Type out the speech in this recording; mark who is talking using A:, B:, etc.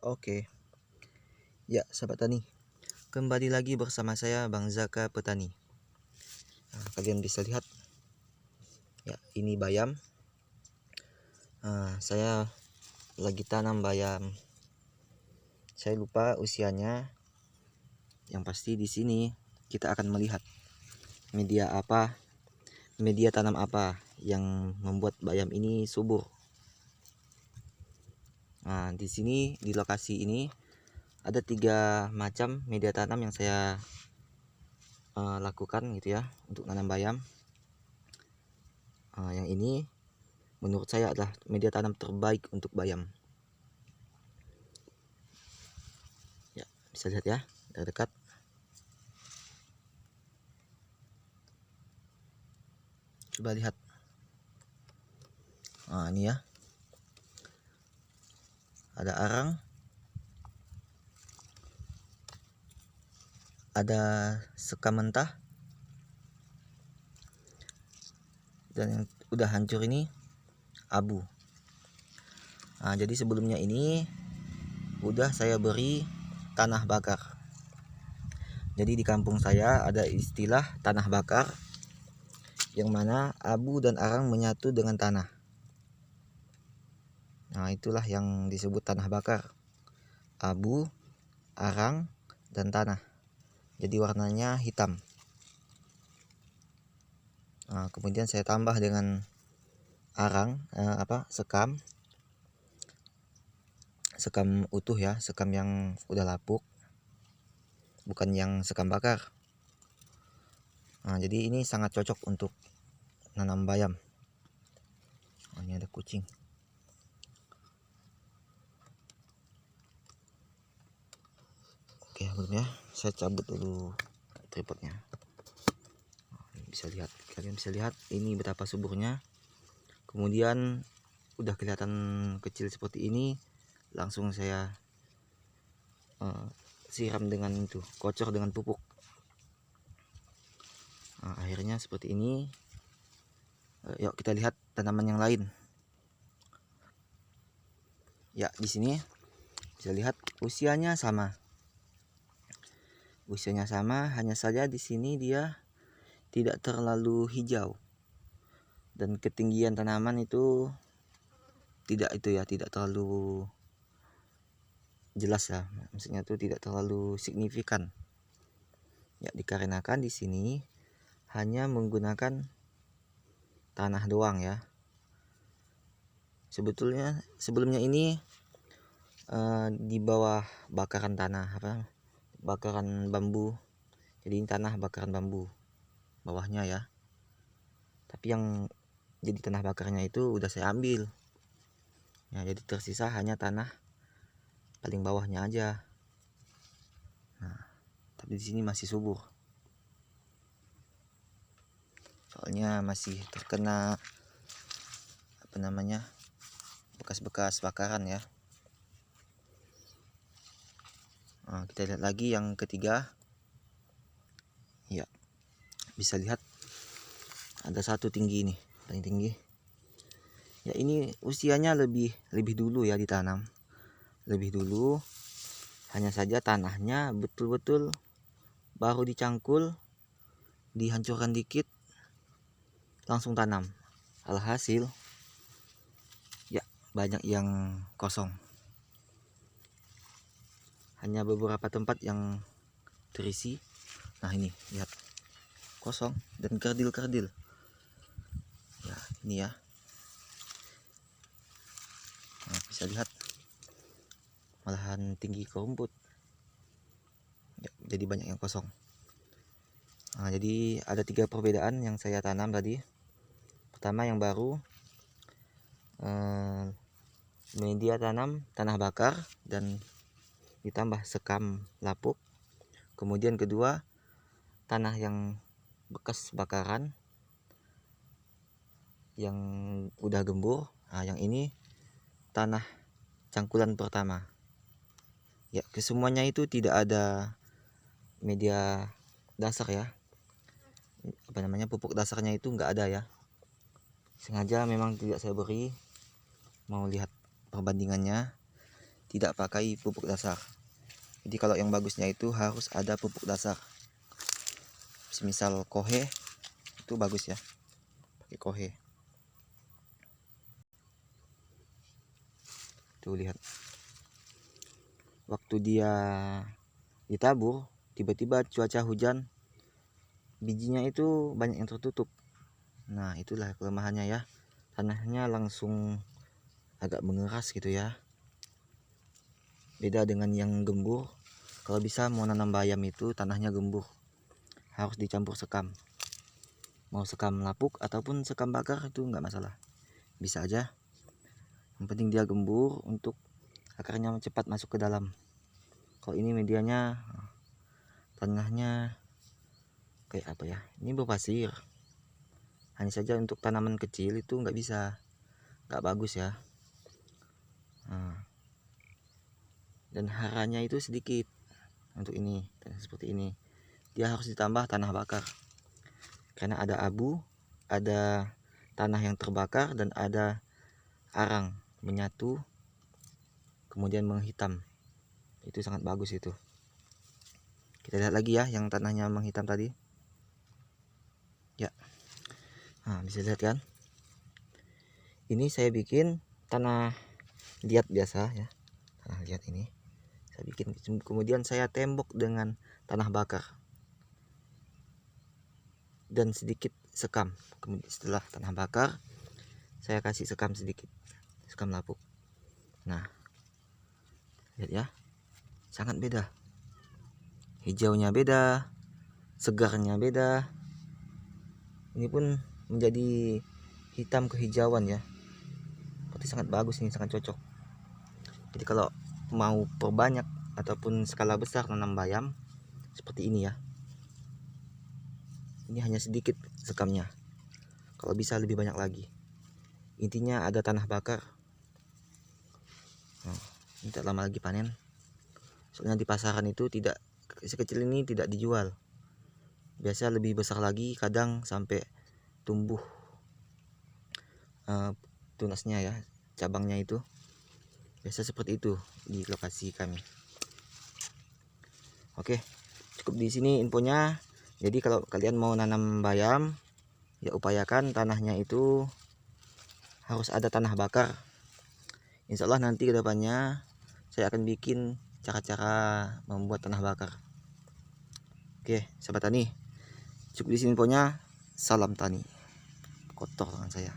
A: Oke, ya sahabat tani, kembali lagi bersama saya Bang Zaka Petani. Kalian bisa lihat, ya ini bayam. Saya lagi tanam bayam. Saya lupa usianya. Yang pasti di sini kita akan melihat media tanam apa yang membuat bayam ini subur. Nah, di sini di lokasi ini ada 3 macam media tanam yang saya lakukan gitu ya untuk nanam bayam. Yang ini menurut saya adalah media tanam terbaik untuk bayam. Ya, bisa lihat ya dari dekat. Coba lihat. Ini ya. Ada arang. Ada sekam mentah. Dan yang udah hancur ini abu. Jadi sebelumnya ini udah saya beri tanah bakar. Jadi di kampung saya ada istilah tanah bakar, yang mana abu dan arang menyatu dengan tanah. Itulah yang disebut tanah bakar. Abu, arang, dan tanah. Jadi warnanya hitam. Kemudian saya tambah dengan arang, sekam utuh ya, sekam yang udah lapuk, bukan yang sekam bakar. Jadi ini sangat cocok untuk nanam bayam. Ini ada kucing. Oke, belum ya, saya cabut dulu tripodnya. Kalian bisa lihat ini betapa suburnya. Kemudian udah kelihatan kecil seperti ini, langsung saya siram dengan kocor dengan pupuk. Akhirnya seperti ini. Yuk kita lihat tanaman yang lain. Ya, di sini bisa lihat usianya sama. Hanya saja di sini dia tidak terlalu hijau. Dan ketinggian tanaman itu tidak terlalu jelas ya. Maksudnya itu tidak terlalu signifikan. Ya, dikarenakan di sini hanya menggunakan tanah doang ya. Sebelumnya ini di bawah bakaran bakaran bambu. Jadi ini tanah bakaran bambu bawahnya ya. Tapi yang jadi tanah bakarnya itu udah saya ambil. Ya, jadi tersisa hanya tanah paling bawahnya aja. Tapi di sini masih subur. Soalnya masih terkena bekas-bekas bakaran ya. Kita lihat lagi yang ketiga. Ya, bisa lihat ada satu tinggi nih, paling tinggi. Ya, ini usianya lebih dulu ya ditanam. Lebih dulu. Hanya saja tanahnya betul-betul baru dicangkul, dihancurkan dikit, langsung tanam. Alhasil ya banyak yang kosong. Hanya beberapa tempat yang terisi. Nah, ini lihat, kosong dan kerdil-kerdil. Ya, ini ya. Bisa lihat malahan tinggi ke rumput. Ya, jadi banyak yang kosong. Jadi ada 3 perbedaan yang saya tanam tadi. Pertama, yang baru media tanam tanah bakar dan ditambah sekam lapuk. Kemudian kedua, tanah yang bekas bakaran yang udah gembur. Yang ini tanah cangkulan pertama. Ya, kesemuanya itu tidak ada media dasar ya. Pupuk dasarnya itu enggak ada ya. Sengaja memang tidak saya beri. Mau lihat perbandingannya. tidak pakai pupuk dasar. Jadi kalau yang bagusnya itu harus ada pupuk dasar. Semisal kohe itu bagus ya, pakai kohe. Tuh lihat, waktu dia ditabur tiba-tiba cuaca hujan, bijinya itu banyak yang tertutup. Nah itulah kelemahannya ya, tanahnya langsung agak mengeras gitu ya. Beda dengan yang gembur. Kalau bisa mau nanam bayam itu tanahnya gembur, harus dicampur sekam. Mau sekam lapuk ataupun sekam bakar itu nggak masalah, bisa aja. Yang penting dia gembur untuk akarnya cepat masuk ke dalam. Kalau ini medianya tanahnya kayak apa ya, ini berpasir. Hanya saja untuk tanaman kecil itu nggak bisa, nggak bagus ya. Dan haranya itu sedikit untuk ini, seperti ini. Dia harus ditambah tanah bakar karena ada abu, ada tanah yang terbakar, dan ada arang menyatu kemudian menghitam. Itu sangat bagus itu. Kita lihat lagi ya yang tanahnya menghitam tadi ya. Nah bisa lihat kan, ini saya bikin tanah liat biasa ya, tanah liat ini saya bikin, kemudian saya tembok dengan tanah bakar dan sedikit sekam. Kemudian setelah tanah bakar saya kasih sekam sedikit, sekam lapuk. Nah lihat ya, sangat beda, hijaunya beda, segarnya beda. Ini pun menjadi hitam kehijauan ya, berarti sangat bagus ini, sangat cocok. Jadi kalau mau perbanyak ataupun skala besar nanam bayam seperti ini ya, ini hanya sedikit sekamnya, kalau bisa lebih banyak lagi. Intinya ada tanah bakar. Nah, ini tak lama lagi panen, soalnya di pasaran itu tidak sekecil ini tidak dijual, biasa lebih besar lagi, kadang sampai tumbuh tunasnya ya, cabangnya itu biasa seperti itu di lokasi kami. Oke, cukup di sini infonya. Jadi kalau kalian mau nanam bayam ya upayakan tanahnya itu harus ada tanah bakar. Insya Allah nanti kedepannya saya akan bikin cara-cara membuat tanah bakar. Oke sahabat tani, cukup di sini infonya. Salam tani, kotor tangan saya.